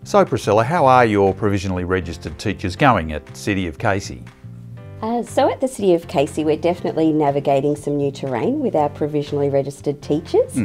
So Priscilla, how are your provisionally registered teachers going at City of Casey? So at the City of Casey, we're definitely navigating some new terrain with our provisionally registered teachers.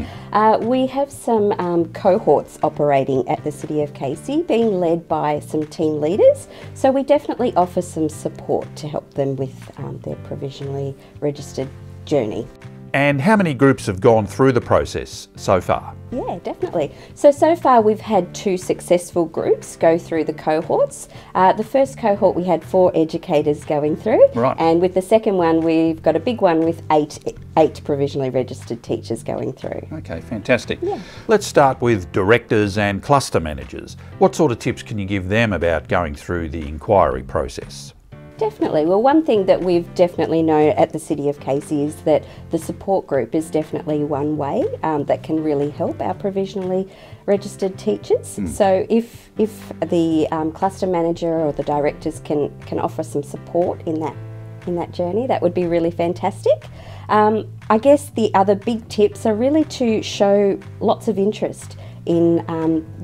We have some cohorts operating at the City of Casey, being led by some team leaders. So we definitely offer some support to help them with their provisionally registered journey. And how many groups have gone through the process so far? Yeah, definitely. So far we've had 2 successful groups go through the cohorts. The first cohort we had 4 educators going through. Right. And with the second one we've got a big one with eight provisionally registered teachers going through. Okay, fantastic. Yeah. Let's start with directors and cluster managers. What sort of tips can you give them about going through the inquiry process? Definitely. Well, one thing that we've definitely known at the City of Casey is that the support group is definitely one way that can really help our provisionally registered teachers. So if the cluster manager or the directors can offer some support in that journey, that would be really fantastic. I guess the other big tips are really to show lots of interest in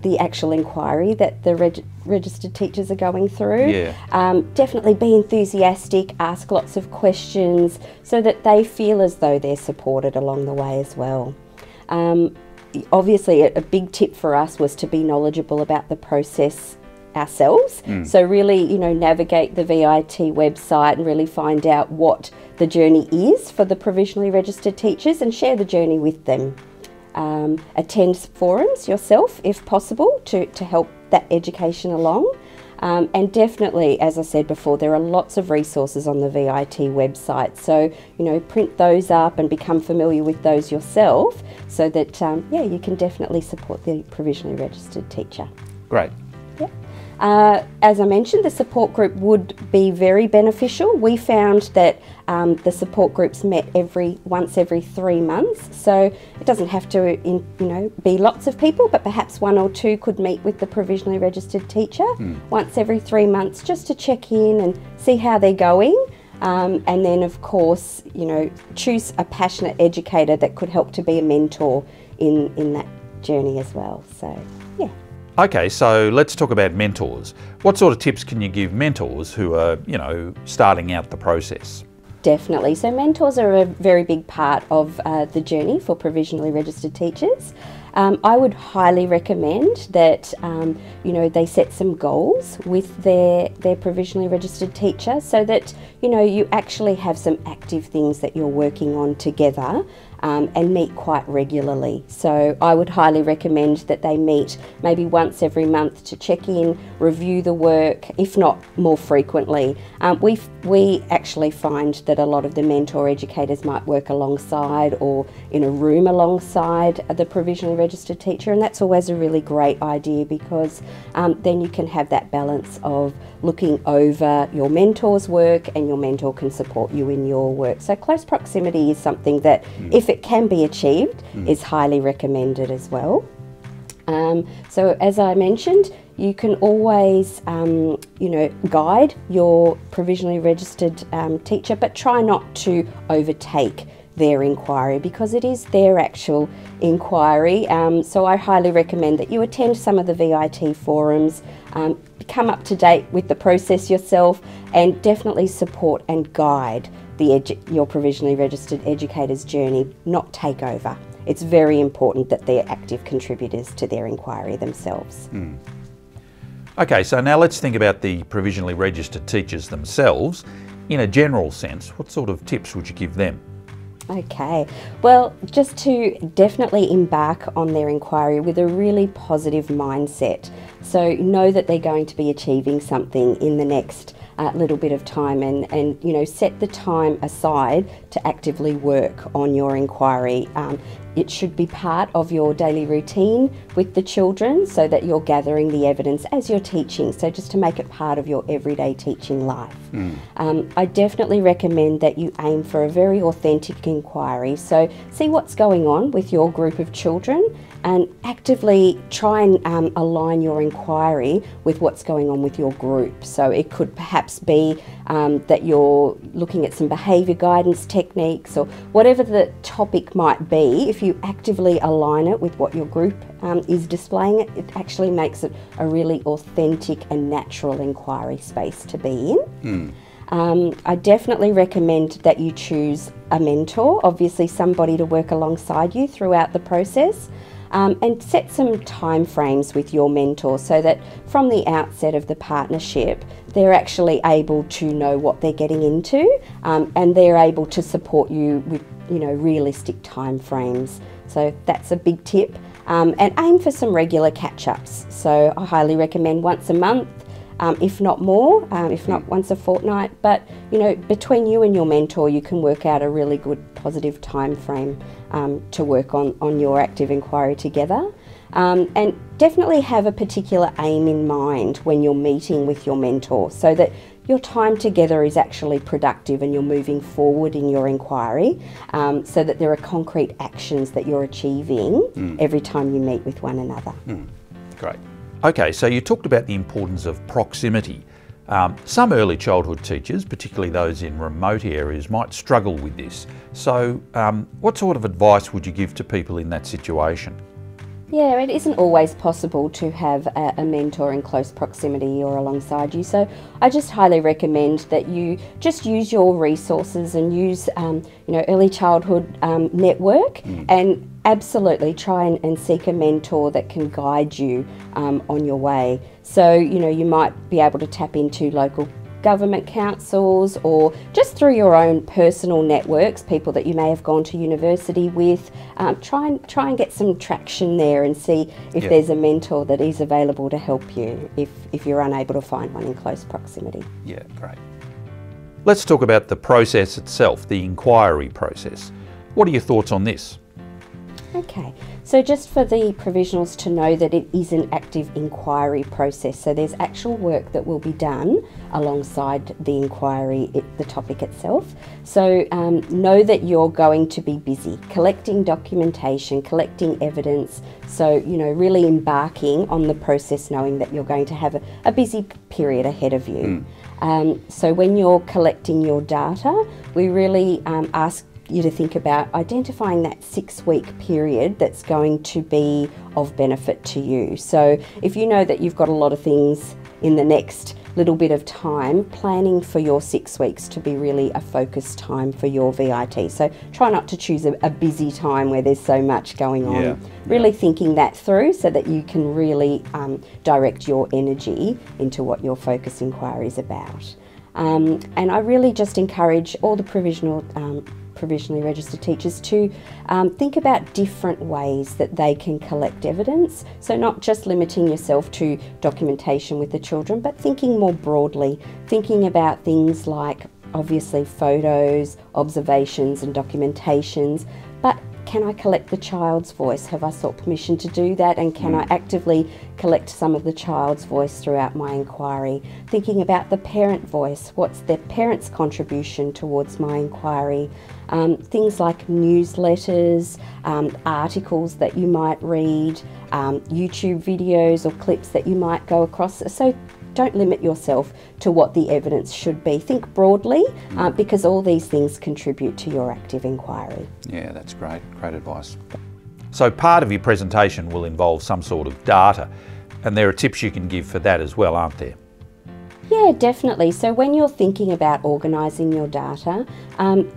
the actual inquiry that the registered teachers are going through. Yeah. Definitely be enthusiastic, ask lots of questions so that they feel as though they're supported along the way as well. Obviously a big tip for us was to be knowledgeable about the process ourselves. So really, navigate the VIT website and really find out what the journey is for the provisionally registered teachers and share the journey with them. Attend forums yourself if possible to help that education along. And definitely, as I said before, there are lots of resources on the VIT website. So, print those up and become familiar with those yourself so that, you can definitely support the provisionally registered teacher. Great. Yeah. As I mentioned, the support group would be very beneficial. We found that the support groups met once every 3 months, so it doesn't have to be lots of people, but perhaps 1 or 2 could meet with the provisionally registered teacher once every 3 months just to check in and see how they're going. And then of course, choose a passionate educator that could help to be a mentor in that journey as well. So, yeah. Okay, so let's talk about mentors. What sort of tips can you give mentors who are, starting out the process? Definitely. So mentors are a very big part of the journey for provisionally registered teachers. I would highly recommend that they set some goals with their provisionally registered teacher so that you actually have some active things that you're working on together and meet quite regularly. So I would highly recommend that they meet maybe once every month to check in, review the work, if not more frequently. We actually find that a lot of the mentor educators might work alongside or in a room alongside the provisionally registered teacher, and that's always a really great idea because then you can have that balance of looking over your mentor's work and your mentor can support you in your work. So close proximity is something that, if it can be achieved, is highly recommended as well. So as I mentioned, you can always, guide your provisionally registered teacher, but try not to overtake their inquiry because it is their actual inquiry. So I highly recommend that you attend some of the VIT forums, become up to date with the process yourself, and definitely support and guide your provisionally registered educator's journey, not take over. It's very important that they're active contributors to their inquiry themselves. Okay, so now let's think about the provisionally registered teachers themselves. In a general sense, what sort of tips would you give them? Okay, well, just to definitely embark on their inquiry with a really positive mindset. So know that they're going to be achieving something in the next little bit of time and set the time aside to actively work on your inquiry. It should be part of your daily routine with the children so that you're gathering the evidence as you're teaching, so just to make it part of your everyday teaching life. I definitely recommend that you aim for a very authentic inquiry, so see what's going on with your group of children and actively try and align your inquiry with what's going on with your group. So it could perhaps be that you're looking at some behaviour guidance techniques or whatever the topic might be. If you actively align it with what your group is displaying, it actually makes it a really authentic and natural inquiry space to be in. I definitely recommend that you choose a mentor, obviously somebody to work alongside you throughout the process, and set some time frames with your mentor so that from the outset of the partnership they're actually able to know what they're getting into, and they're able to support you with realistic time frames. So that's a big tip, and aim for some regular catch-ups. So I highly recommend once a month, if not more, if not once a fortnight. But between you and your mentor, you can work out a really good positive time frame to work on your active inquiry together. And definitely have a particular aim in mind when you're meeting with your mentor, so that your time together is actually productive and you're moving forward in your inquiry, so that there are concrete actions that you're achieving every time you meet with one another. Great. Okay, so you talked about the importance of proximity. Some early childhood teachers, particularly those in remote areas, might struggle with this. So what sort of advice would you give to people in that situation? Yeah, it isn't always possible to have a mentor in close proximity or alongside you, so I just highly recommend that you just use your resources and use early childhood network, and absolutely try and seek a mentor that can guide you on your way. So you might be able to tap into local government councils, or just through your own personal networks, people that you may have gone to university with. Try and get some traction there and see if there's a mentor that is available to help you if you're unable to find one in close proximity. Yeah, great. Let's talk about the process itself, the inquiry process. What are your thoughts on this? Okay, so just for the provisionals to know that it is an active inquiry process, so there's actual work that will be done alongside the inquiry, the topic itself. So know that you're going to be busy collecting documentation, collecting evidence, so really embarking on the process knowing that you're going to have a busy period ahead of you. So when you're collecting your data, we really ask you to think about identifying that 6-week period that's going to be of benefit to you. So if you know that you've got a lot of things in the next little bit of time, planning for your 6 weeks to be really a focused time for your VIT. So try not to choose a busy time where there's so much going on. Really thinking that through so that you can really direct your energy into what your focus inquiry is about. And I really just encourage all the provisionally registered teachers to think about different ways that they can collect evidence. So not just limiting yourself to documentation with the children, but thinking more broadly, thinking about things like obviously photos, observations and documentations, but can I collect the child's voice? Have I sought permission to do that? And can I actively collect some of the child's voice throughout my inquiry? Thinking about the parent voice, what's the parent's contribution towards my inquiry? Things like newsletters, articles that you might read, YouTube videos or clips that you might go across. So don't limit yourself to what the evidence should be. Think broadly, because all these things contribute to your active inquiry. Yeah, that's great. Great advice. So part of your presentation will involve some sort of data, and there are tips you can give for that as well, aren't there? Yeah, definitely. So when you're thinking about organising your data,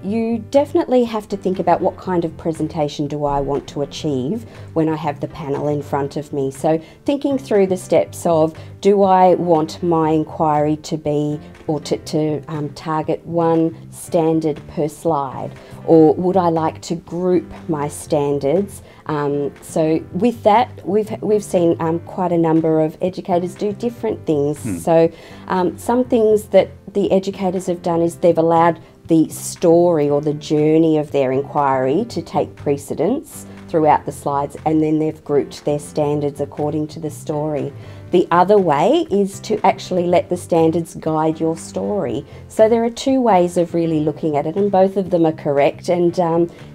you definitely have to think about what kind of presentation do I want to achieve when I have the panel in front of me. So thinking through the steps of, do I want my inquiry to be, or to target one standard per slide, or would I like to group my standards? So with that, we've seen quite a number of educators do different things. So some things that the educators have done is they've allowed the story or the journey of their inquiry to take precedence throughout the slides, and then they've grouped their standards according to the story. The other way is to actually let the standards guide your story. So there are two ways of really looking at it, and both of them are correct. And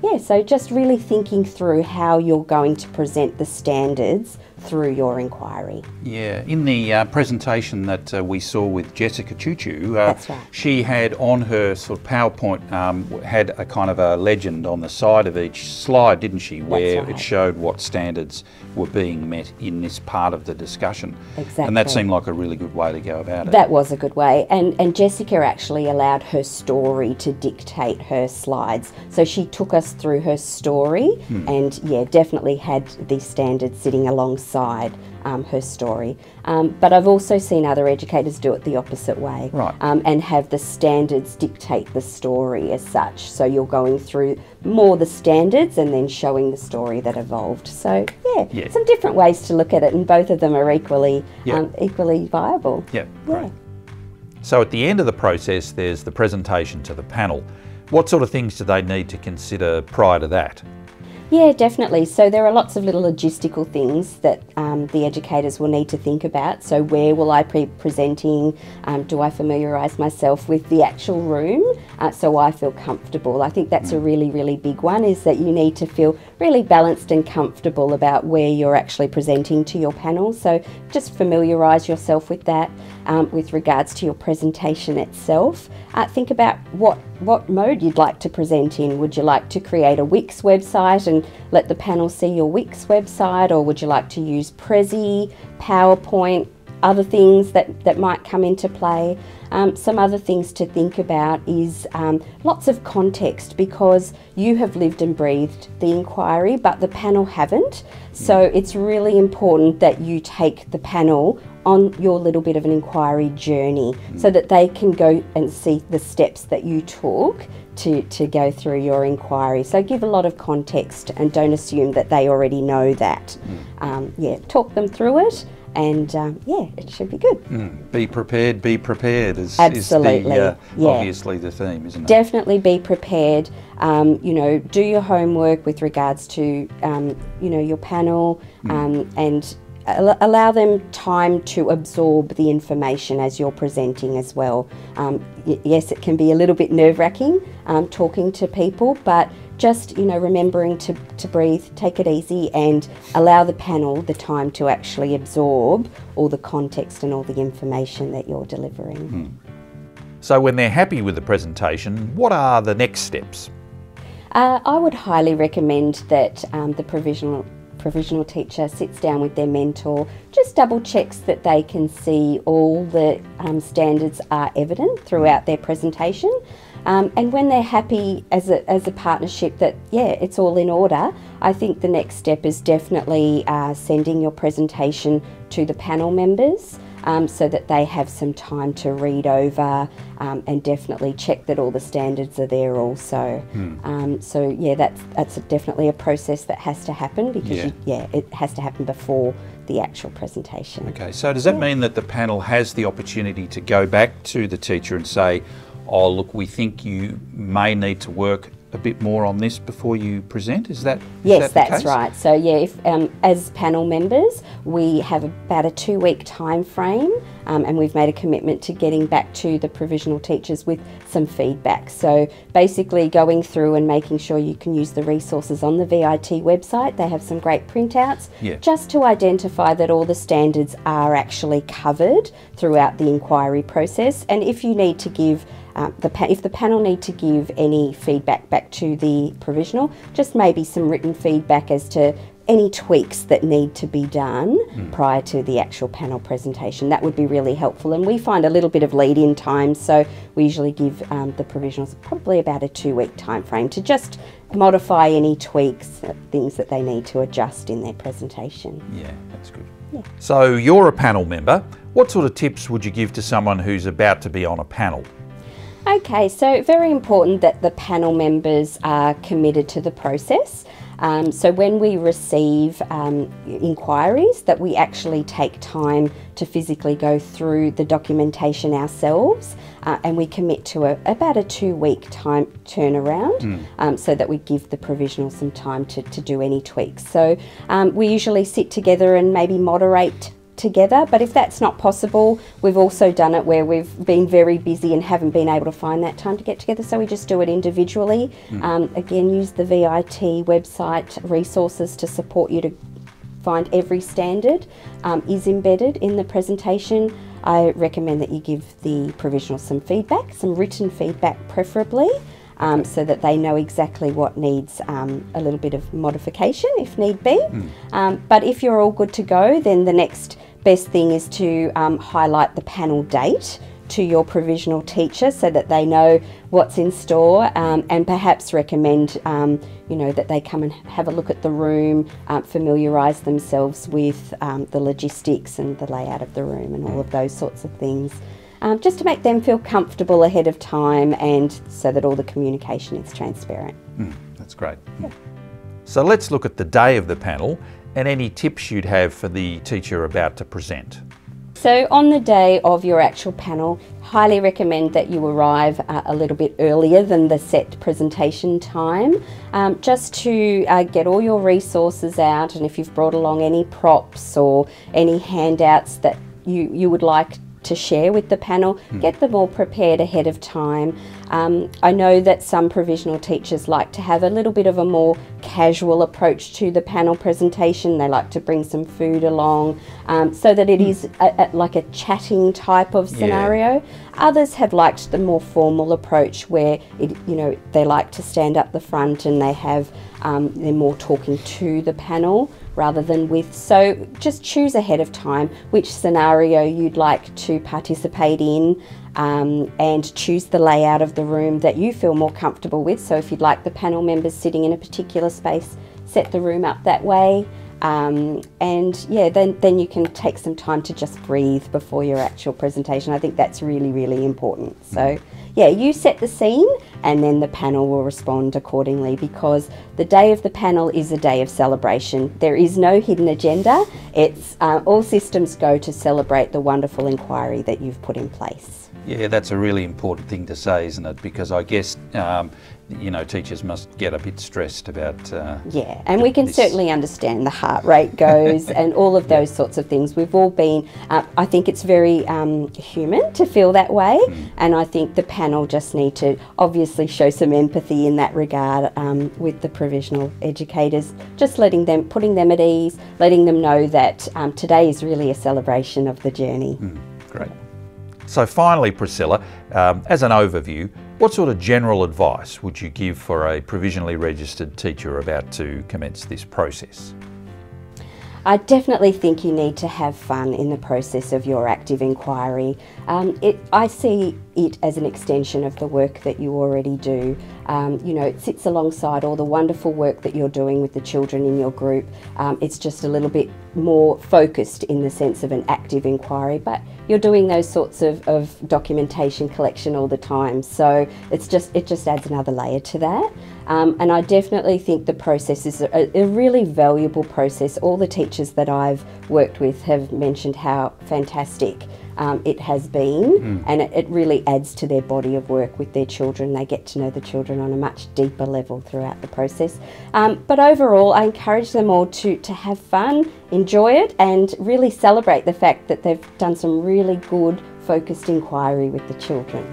yeah, so just really thinking through how you're going to present the standards through your inquiry. Yeah, in the presentation that we saw with Jessica Choo-Choo, That's right. she had on her sort of PowerPoint, had a kind of a legend on the side of each slide, didn't she, where That's right. it showed what standards were being met in this part of the discussion. Exactly. And that seemed like a really good way to go about it. That was a good way, and Jessica actually allowed her story to dictate her slides. So she took us through her story and, yeah, definitely had the standards sitting alongside her story. But I've also seen other educators do it the opposite way, Right. And have the standards dictate the story as such. So you're going through more the standards and then showing the story that evolved. So yeah, some different ways to look at it, and both of them are equally equally viable. Yeah, great. So at the end of the process, there's the presentation to the panel. What sort of things do they need to consider prior to that? Yeah, definitely. So there are lots of little logistical things that the educators will need to think about. So where will I be presenting? Do I familiarise myself with the actual room so I feel comfortable? I think that's a really, really big one, is that you need to feel really balanced and comfortable about where you're actually presenting to your panel. So just familiarise yourself with that. With regards to your presentation itself, think about what mode you'd like to present in. Would you like to create a Wix website and let the panel see your Wix website, or would you like to use Prezi, PowerPoint, other things that might come into play? Some other things to think about is lots of context, because you have lived and breathed the inquiry but the panel haven't. So it's really important that you take the panel on your little bit of an inquiry journey so that they can go and see the steps that you took to go through your inquiry. So give a lot of context and don't assume that they already know that. Talk them through it, and it should be good. Be prepared is Absolutely. Obviously the theme, isn't it? Definitely be prepared. Do your homework with regards to your panel, and allow them time to absorb the information as you're presenting as well. Yes, it can be a little bit nerve-wracking talking to people, but just remembering to breathe, take it easy, and allow the panel the time to actually absorb all the context and all the information that you're delivering. So when they're happy with the presentation, what are the next steps? I would highly recommend that the provisional teacher sits down with their mentor, just double checks that they can see all the standards are evident throughout their presentation. And when they're happy as a partnership that, it's all in order, I think the next step is definitely sending your presentation to the panel members so that they have some time to read over and definitely check that all the standards are there also. That's definitely a process that has to happen, because it has to happen before the actual presentation. Okay, so does that mean that the panel has the opportunity to go back to the teacher and say, oh look, we think you may need to work a bit more on this before you present? Is that Yes, the that's case? right. So if as panel members, we have about a 2-week time frame, and we've made a commitment to getting back to the provisional teachers with some feedback. So basically going through and making sure you can use the resources on the VIT website. They have some great printouts, just to identify that all the standards are actually covered throughout the inquiry process. And if you need to give if the panel need to give any feedback back to the provisional, just maybe some written feedback as to any tweaks that need to be done prior to the actual panel presentation. That would be really helpful, and we find a little bit of lead-in time, so we usually give the provisionals probably about a 2-week time frame to just modify any tweaks, things that they need to adjust in their presentation. Yeah, that's good. So you're a panel member. What sort of tips would you give to someone who's about to be on a panel? Okay, so very important that the panel members are committed to the process. So when we receive inquiries, that we actually take time to physically go through the documentation ourselves, and we commit to about a 2-week time turnaround, so that we give the provisional some time to do any tweaks. So we usually sit together and maybe moderate together, but if that's not possible, we've also done it where we've been very busy and haven't been able to find that time to get together, so we just do it individually. Again, use the VIT website resources to support you to find every standard is embedded in the presentation, I recommend that you give the provisional some feedback, some written feedback preferably, so that they know exactly what needs a little bit of modification if need be. But if you're all good to go, then the next best thing is to highlight the panel date to your provisional teacher so that they know what's in store, and perhaps recommend that they come and have a look at the room, familiarise themselves with the logistics and the layout of the room and all of those sorts of things, just to make them feel comfortable ahead of time and so that all the communication is transparent. That's great. Yeah. So let's look at the day of the panel and any tips you'd have for the teacher about to present. So on the day of your actual panel, highly recommend that you arrive a little bit earlier than the set presentation time, just to get all your resources out, and if you've brought along any props or any handouts that you would like to share with the panel, get them all prepared ahead of time. I know that some provisional teachers like to have a little bit of a more casual approach to the panel presentation. They like to bring some food along, so that it is like a chatting type of scenario. Others have liked the more formal approach where they like to stand up the front and they have they're more talking to the panel rather than with. So just choose ahead of time which scenario you'd like to participate in, and choose the layout of the room that you feel more comfortable with. So if you'd like the panel members sitting in a particular space, set the room up that way. And yeah, then you can take some time to just breathe before your actual presentation. I think that's really, really important. So yeah, you set the scene and then the panel will respond accordingly, because the day of the panel is a day of celebration. There is no hidden agenda. It's all systems go to celebrate the wonderful inquiry that you've put in place. Yeah, that's a really important thing to say, isn't it? Because I guess, teachers must get a bit stressed about... yeah, and we can certainly understand the heart rate goes and all of those sorts of things. We've all been, I think it's very human to feel that way, and I think the panel just need to obviously show some empathy in that regard with the provisional educators, just putting them at ease, letting them know that today is really a celebration of the journey. Great. So finally, Priscilla, as an overview, what sort of general advice would you give for a provisionally registered teacher about to commence this process? I definitely think you need to have fun in the process of your active inquiry. I see it as an extension of the work that you already do. It sits alongside all the wonderful work that you're doing with the children in your group. It's just a little bit more focused in the sense of an active inquiry, but you're doing those sorts of documentation collection all the time. So it just adds another layer to that. And I definitely think the process is a really valuable process. All the teachers that I've worked with have mentioned how fantastic it has been, and it really adds to their body of work with their children. They get to know the children on a much deeper level throughout the process. But overall, I encourage them all to have fun, enjoy it, and really celebrate the fact that they've done some really good focused inquiry with the children.